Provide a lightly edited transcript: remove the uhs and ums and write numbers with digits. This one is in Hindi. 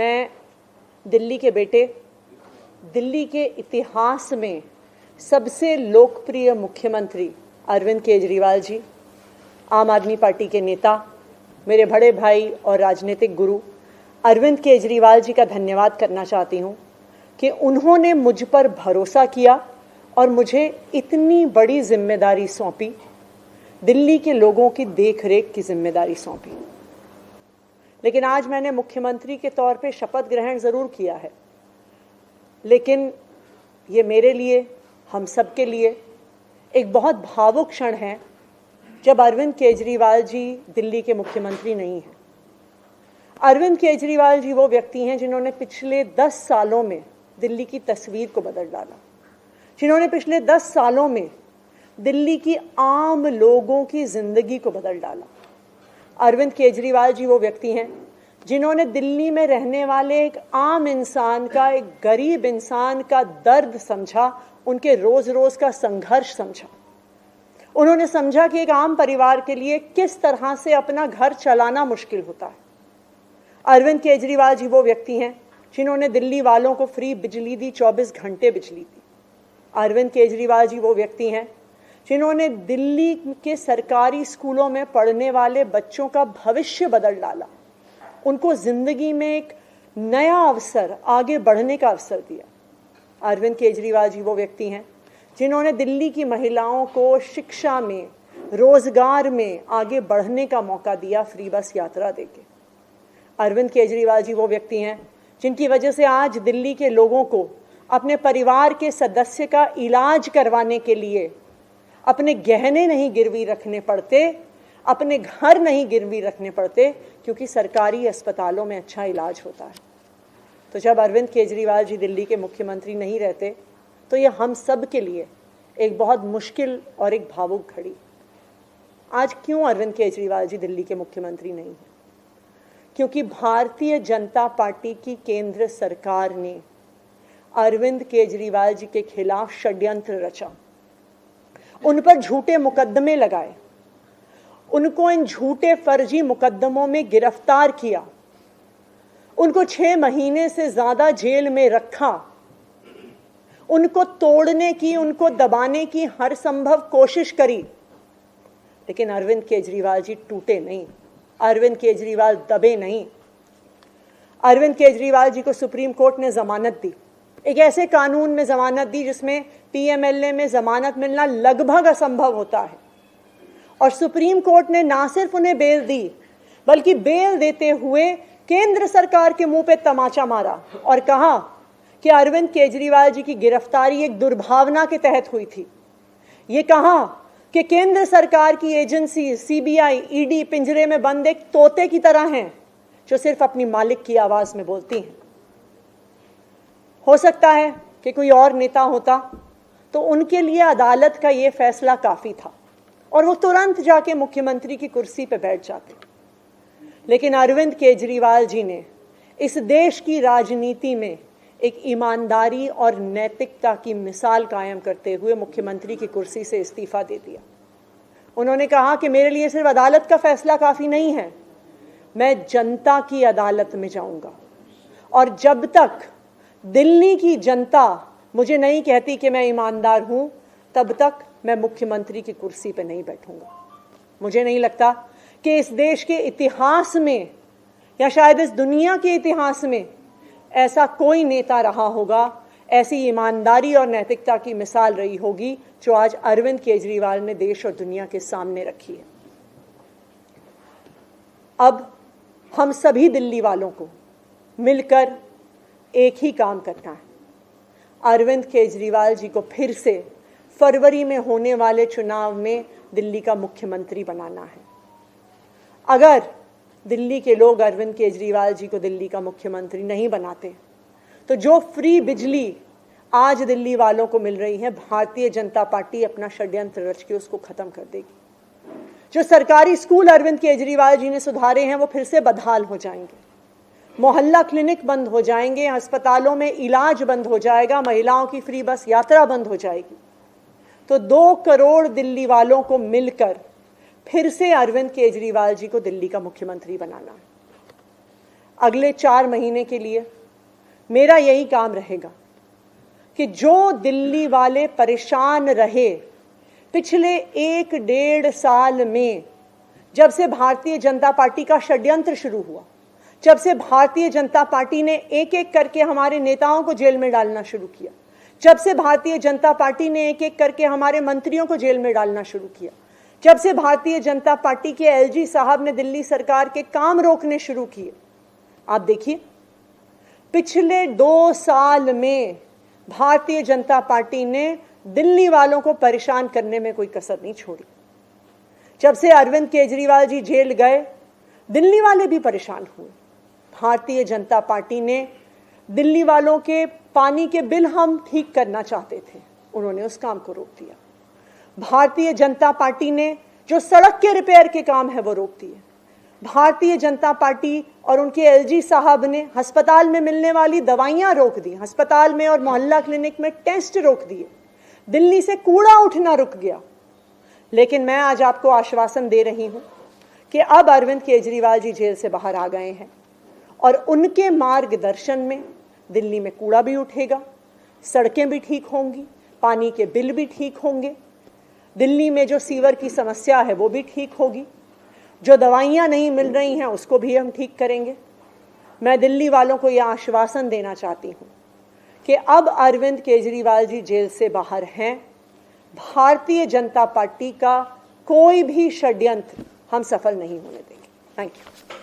मैं दिल्ली के बेटे, दिल्ली के इतिहास में सबसे लोकप्रिय मुख्यमंत्री अरविंद केजरीवाल जी, आम आदमी पार्टी के नेता, मेरे बड़े भाई और राजनीतिक गुरु अरविंद केजरीवाल जी का धन्यवाद करना चाहती हूँ कि उन्होंने मुझ पर भरोसा किया और मुझे इतनी बड़ी जिम्मेदारी सौंपी, दिल्ली के लोगों की देखरेख की जिम्मेदारी सौंपी। लेकिन आज मैंने मुख्यमंत्री के तौर पे शपथ ग्रहण ज़रूर किया है, लेकिन ये मेरे लिए, हम सब के लिए एक बहुत भावुक क्षण है जब अरविंद केजरीवाल जी दिल्ली के मुख्यमंत्री नहीं हैं। अरविंद केजरीवाल जी वो व्यक्ति हैं जिन्होंने पिछले 10 सालों में दिल्ली की तस्वीर को बदल डाला, जिन्होंने पिछले 10 सालों में दिल्ली की आम लोगों की जिंदगी को बदल डाला। अरविंद केजरीवाल जी वो व्यक्ति हैं जिन्होंने दिल्ली में रहने वाले एक आम इंसान का, एक गरीब इंसान का दर्द समझा, उनके रोज रोज का संघर्ष समझा। उन्होंने समझा कि एक आम परिवार के लिए किस तरह से अपना घर चलाना मुश्किल होता है। अरविंद केजरीवाल जी वो व्यक्ति हैं जिन्होंने दिल्ली वालों को फ्री बिजली दी, 24 घंटे बिजली दी। अरविंद केजरीवाल जी वो व्यक्ति हैं जिन्होंने दिल्ली के सरकारी स्कूलों में पढ़ने वाले बच्चों का भविष्य बदल डाला, उनको जिंदगी में एक नया अवसर, आगे बढ़ने का अवसर दिया। अरविंद केजरीवाल जी वो व्यक्ति हैं जिन्होंने दिल्ली की महिलाओं को शिक्षा में, रोजगार में आगे बढ़ने का मौका दिया, फ्री बस यात्रा देके। अरविंद केजरीवाल जी वो व्यक्ति हैं जिनकी वजह से आज दिल्ली के लोगों को अपने परिवार के सदस्य का इलाज करवाने के लिए अपने गहने नहीं गिरवी रखने पड़ते, अपने घर नहीं गिरवी रखने पड़ते, क्योंकि सरकारी अस्पतालों में अच्छा इलाज होता है। तो जब अरविंद केजरीवाल जी दिल्ली के मुख्यमंत्री नहीं रहते तो ये हम सब के लिए एक बहुत मुश्किल और एक भावुक घड़ी। आज क्यों अरविंद केजरीवाल जी दिल्ली के मुख्यमंत्री नहीं हैं? क्योंकि भारतीय जनता पार्टी की केंद्र सरकार ने अरविंद केजरीवाल जी के खिलाफ षड्यंत्र रचा, उन पर झूठे मुकदमे लगाए, उनको इन झूठे फर्जी मुकदमों में गिरफ्तार किया, उनको 6 महीने से ज्यादा जेल में रखा, उनको तोड़ने की, उनको दबाने की हर संभव कोशिश करी। लेकिन अरविंद केजरीवाल जी टूटे नहीं, अरविंद केजरीवाल दबे नहीं। अरविंद केजरीवाल जी को सुप्रीम कोर्ट ने जमानत दी, एक ऐसे कानून में जमानत दी जिसमें पीएमएलए में जमानत मिलना लगभग असंभव होता है। और सुप्रीम कोर्ट ने ना सिर्फ उन्हें बेल दी, बल्कि बेल देते हुए केंद्र सरकार के मुंह पे तमाचा मारा और कहा कि अरविंद केजरीवाल जी की गिरफ्तारी एक दुर्भावना के तहत हुई थी। ये कहा कि केंद्र सरकार की एजेंसी सीबीआई, ईडी पिंजरे में बंद एक तोते की तरह हैं जो सिर्फ अपनी मालिक की आवाज में बोलती हैं। हो सकता है कि कोई और नेता होता तो उनके लिए अदालत का ये फैसला काफी था और वो तुरंत जाके मुख्यमंत्री की कुर्सी पे बैठ जाते। लेकिन अरविंद केजरीवाल जी ने इस देश की राजनीति में एक ईमानदारी और नैतिकता की मिसाल कायम करते हुए मुख्यमंत्री की कुर्सी से इस्तीफा दे दिया। उन्होंने कहा कि मेरे लिए सिर्फ अदालत का फैसला काफी नहीं है, मैं जनता की अदालत में जाऊंगा और जब तक दिल्ली की जनता मुझे नहीं कहती कि मैं ईमानदार हूं, तब तक मैं मुख्यमंत्री की कुर्सी पर नहीं बैठूंगा। मुझे नहीं लगता कि इस देश के इतिहास में या शायद इस दुनिया के इतिहास में ऐसा कोई नेता रहा होगा, ऐसी ईमानदारी और नैतिकता की मिसाल रही होगी जो आज अरविंद केजरीवाल ने देश और दुनिया के सामने रखी है। अब हम सभी दिल्ली वालों को मिलकर एक ही काम करना है, अरविंद केजरीवाल जी को फिर से फरवरी में होने वाले चुनाव में दिल्ली का मुख्यमंत्री बनाना है। अगर दिल्ली के लोग अरविंद केजरीवाल जी को दिल्ली का मुख्यमंत्री नहीं बनाते तो जो फ्री बिजली आज दिल्ली वालों को मिल रही है, भारतीय जनता पार्टी अपना षड्यंत्र रच के उसको खत्म कर देगी। जो सरकारी स्कूल अरविंद केजरीवाल जी ने सुधारे हैं वो फिर से बदहाल हो जाएंगे, मोहल्ला क्लिनिक बंद हो जाएंगे, अस्पतालों में इलाज बंद हो जाएगा, महिलाओं की फ्री बस यात्रा बंद हो जाएगी। तो 2 करोड़ दिल्ली वालों को मिलकर फिर से अरविंद केजरीवाल जी को दिल्ली का मुख्यमंत्री बनाना है। अगले 4 महीने के लिए मेरा यही काम रहेगा कि जो दिल्ली वाले परेशान रहे पिछले 1-1.5 साल में, जब से भारतीय जनता पार्टी का षड्यंत्र शुरू हुआ, जब से भारतीय जनता पार्टी ने एक एक करके हमारे नेताओं को जेल में डालना शुरू किया, जब से भारतीय जनता पार्टी ने एक एक करके हमारे मंत्रियों को जेल में डालना शुरू किया, जब से भारतीय जनता पार्टी के एलजी साहब ने दिल्ली सरकार के काम रोकने शुरू किए, आप देखिए पिछले 2 साल में भारतीय जनता पार्टी ने दिल्ली वालों को परेशान करने में कोई कसर नहीं छोड़ी। जब से अरविंद केजरीवाल जी जेल गए, दिल्ली वाले भी परेशान हुए। भारतीय जनता पार्टी ने दिल्ली वालों के पानी के बिल हम ठीक करना चाहते थे, उन्होंने उस काम को रोक दिया। भारतीय जनता पार्टी ने जो सड़क के रिपेयर के काम है वो रोक दिए। भारतीय जनता पार्टी और उनके एलजी साहब ने अस्पताल में मिलने वाली दवाइयां रोक दी, अस्पताल में और मोहल्ला क्लिनिक में टेस्ट रोक दिए, दिल्ली से कूड़ा उठना रुक गया। लेकिन मैं आज आपको आश्वासन दे रही हूं कि अब अरविंद केजरीवाल जी जेल से बाहर आ गए हैं और उनके मार्गदर्शन में दिल्ली में कूड़ा भी उठेगा, सड़कें भी ठीक होंगी, पानी के बिल भी ठीक होंगे, दिल्ली में जो सीवर की समस्या है वो भी ठीक होगी, जो दवाइयां नहीं मिल रही हैं उसको भी हम ठीक करेंगे। मैं दिल्ली वालों को यह आश्वासन देना चाहती हूं कि अब अरविंद केजरीवाल जी जेल से बाहर हैं, भारतीय जनता पार्टी का कोई भी षड्यंत्र हम सफल नहीं होने देंगे। Thank you.